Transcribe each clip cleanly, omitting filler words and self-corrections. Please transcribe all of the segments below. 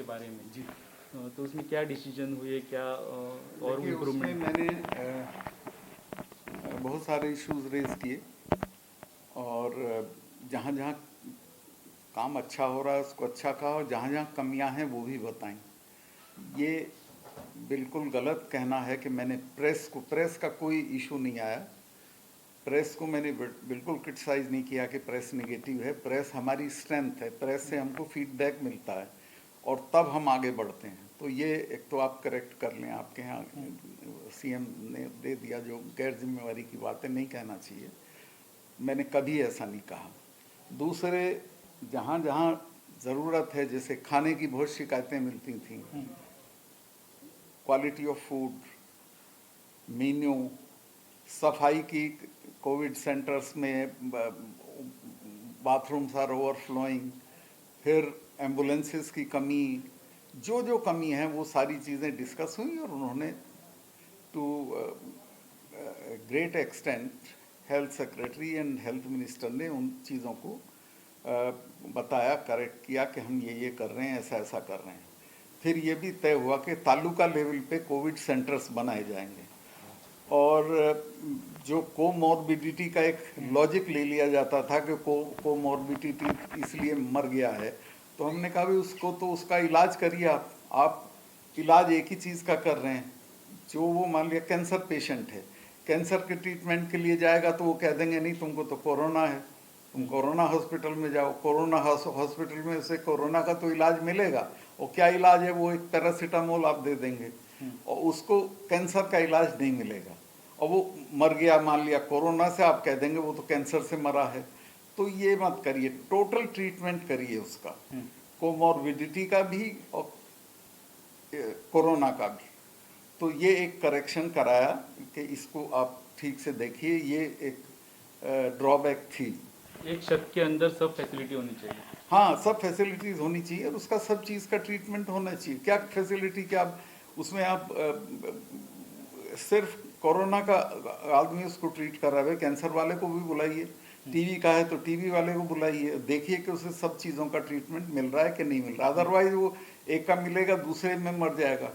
बारे में जी, तो उसमें क्या डिसीजन हुए, क्या और देखिए, उसमें इम्प्रूवमेंट? मैंने बहुत सारे इश्यूज रेज किए और जहाँ जहाँ काम अच्छा हो रहा है उसको अच्छा कहा और जहाँ जहाँ कमियाँ हैं वो भी बताएं। ये बिल्कुल गलत कहना है कि मैंने प्रेस का कोई इशू नहीं आया। प्रेस को मैंने बिल्कुल क्रिटिसाइज नहीं किया कि प्रेस नेगेटिव है। प्रेस हमारी स्ट्रेंथ है, प्रेस से हमको फीडबैक मिलता है और तब हम आगे बढ़ते हैं। तो ये एक तो आप करेक्ट कर लें, आपके यहाँ सीएम ने दे दिया जो गैर जिम्मेवारी की बातें नहीं कहना चाहिए, मैंने कभी ऐसा नहीं कहा। दूसरे, जहाँ जहाँ ज़रूरत है, जैसे खाने की बहुत शिकायतें मिलती थी, क्वालिटी ऑफ फूड, मेन्यू, सफाई की, कोविड सेंटर्स में बाथरूम्स आर ओवरफ्लोइंग, फिर एम्बुलेंसेस की कमी, जो जो कमी है वो सारी चीज़ें डिस्कस हुई और उन्होंने to great extent health secretary and health minister ने उन चीज़ों को बताया, करेक्ट किया कि हम ये कर रहे हैं, ऐसा ऐसा कर रहे हैं। फिर ये भी तय हुआ कि तालुका लेवल पे कोविड सेंटर्स बनाए जाएंगे और जो कोमॉर्बिडिटी का एक लॉजिक ले लिया जाता था कि कोमॉर्बिडिटी इसलिए मर गया है, तो हमने कहा भी उसको तो उसका इलाज करिए। आप इलाज एक ही चीज़ का कर रहे हैं। जो वो मान लिया कैंसर पेशेंट है, कैंसर के ट्रीटमेंट के लिए जाएगा तो वो कह देंगे नहीं तुमको तो कोरोना है, तुम कोरोना हॉस्पिटल में जाओ। कोरोना हॉस्पिटल में उसे कोरोना का तो इलाज मिलेगा, और क्या इलाज है, वो एक पैरासीटामोल आप दे देंगे और उसको कैंसर का इलाज नहीं मिलेगा। और वो मर गया, मान लिया कोरोना से, आप कह देंगे वो तो कैंसर से मरा है। तो ये मत करिए, टोटल ट्रीटमेंट करिए उसका, कोमॉर्बिडिटी का भी और कोरोना का भी। तो ये एक करेक्शन कराया कि इसको आप ठीक से देखिए, ये एक ड्रॉबैक थी। एक शख्स के अंदर सब फैसिलिटी होनी चाहिए। हाँ, सब फैसिलिटीज़ होनी चाहिए और उसका सब चीज़ का ट्रीटमेंट होना चाहिए। क्या फैसिलिटी, क्या उसमें आप सिर्फ कोरोना का आदमी उसको ट्रीट कर रहा है, कैंसर वाले को भी बुलाइए, टीबी का है तो टीबी वाले को बुलाइए, देखिए कि उसे सब चीज़ों का ट्रीटमेंट मिल रहा है कि नहीं मिल रहा। अदरवाइज वो एक का मिलेगा दूसरे में मर जाएगा।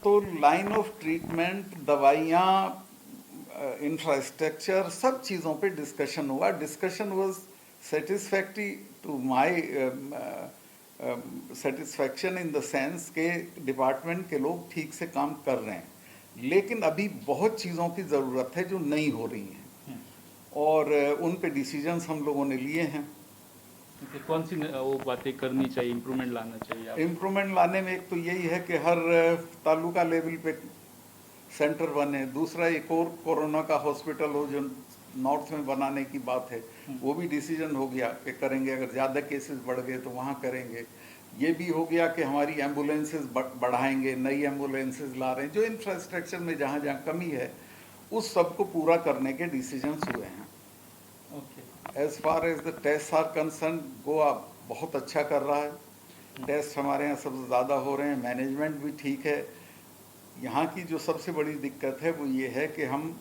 तो लाइन ऑफ ट्रीटमेंट, दवाइयाँ, इंफ्रास्ट्रक्चर, सब चीज़ों पे डिस्कशन हुआ। Discussion was satisfactory to my satisfaction in the sense के डिपार्टमेंट के लोग ठीक से काम कर रहे हैं, लेकिन अभी बहुत चीज़ों की ज़रूरत है जो नहीं हो रही हैं और उन पे डिसीजंस हम लोगों ने लिए हैं। कौन सी वो बातें करनी चाहिए, इम्प्रूवमेंट लाना चाहिए आप? इम्प्रूवमेंट लाने में एक तो यही है कि हर तालुका लेवल पे सेंटर बने। दूसरा, एक और कोरोना का हॉस्पिटल हो जो नॉर्थ में बनाने की बात है, वो भी डिसीजन हो गया कि करेंगे। अगर ज़्यादा केसेस बढ़ गए तो वहाँ करेंगे। ये भी हो गया कि हमारी एम्बुलेंसेज बढ़ाएंगे, नई एम्बुलेंसेज ला रहे हैं। जो इंफ्रास्ट्रक्चर में जहाँ जहाँ कमी है उस सब को पूरा करने के डिसीजंस हुए हैं। Okay. As far as the test are concerned, Goa बहुत अच्छा कर रहा है। टेस्ट हमारे यहाँ सबसे ज़्यादा हो रहे हैं, मैनेजमेंट भी ठीक है। यहाँ की जो सबसे बड़ी दिक्कत है वो ये है कि हम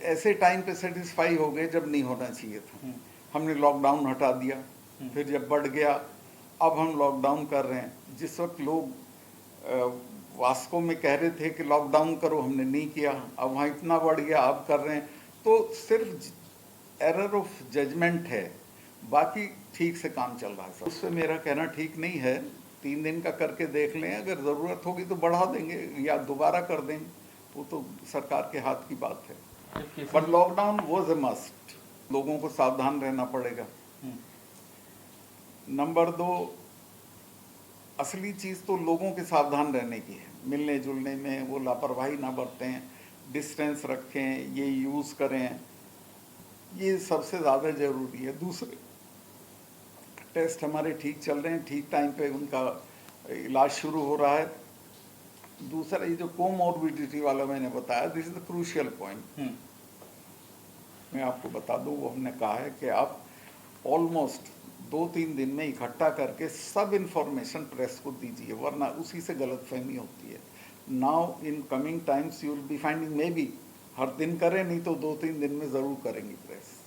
ऐसे टाइम पे सेटिस्फाई हो गए जब नहीं होना चाहिए था। हमने लॉकडाउन हटा दिया, फिर जब बढ़ गया अब हम लॉकडाउन कर रहे हैं। जिस वक्त लोग वास्को में कह रहे थे कि लॉकडाउन करो, हमने नहीं किया, अब वहाँ इतना बढ़ गया, अब कर रहे हैं। तो सिर्फ एरर ऑफ जजमेंट है, बाकी ठीक से काम चल रहा है सब। उससे मेरा कहना ठीक नहीं है। 3 दिन का करके देख लें, अगर ज़रूरत होगी तो बढ़ा देंगे या दोबारा कर देंगे, वो तो सरकार के हाथ की बात है। But lockdown was a must, लोगों को सावधान रहना पड़ेगा। नंबर 2, असली चीज़ तो लोगों के सावधान रहने की है। मिलने जुलने में वो लापरवाही ना बरतें, डिस्टेंस रखें, ये यूज़ करें, ये सबसे ज़्यादा ज़रूरी है। दूसरे, टेस्ट हमारे ठीक चल रहे हैं, ठीक टाइम पे उनका इलाज शुरू हो रहा है। दूसरा, ये जो कोमॉर्बिडिटी वाला मैंने बताया, this is the crucial point. मैं आपको बता दूं, वो हमने कहा है कि आप ऑलमोस्ट 2-3 दिन में इकट्ठा करके सब इंफॉर्मेशन प्रेस को दीजिए, वरना उसी से गलतफहमी होती है। Now in coming times you will be finding, maybe हर दिन करें, नहीं तो 2-3 दिन में ज़रूर करेंगी प्रेस।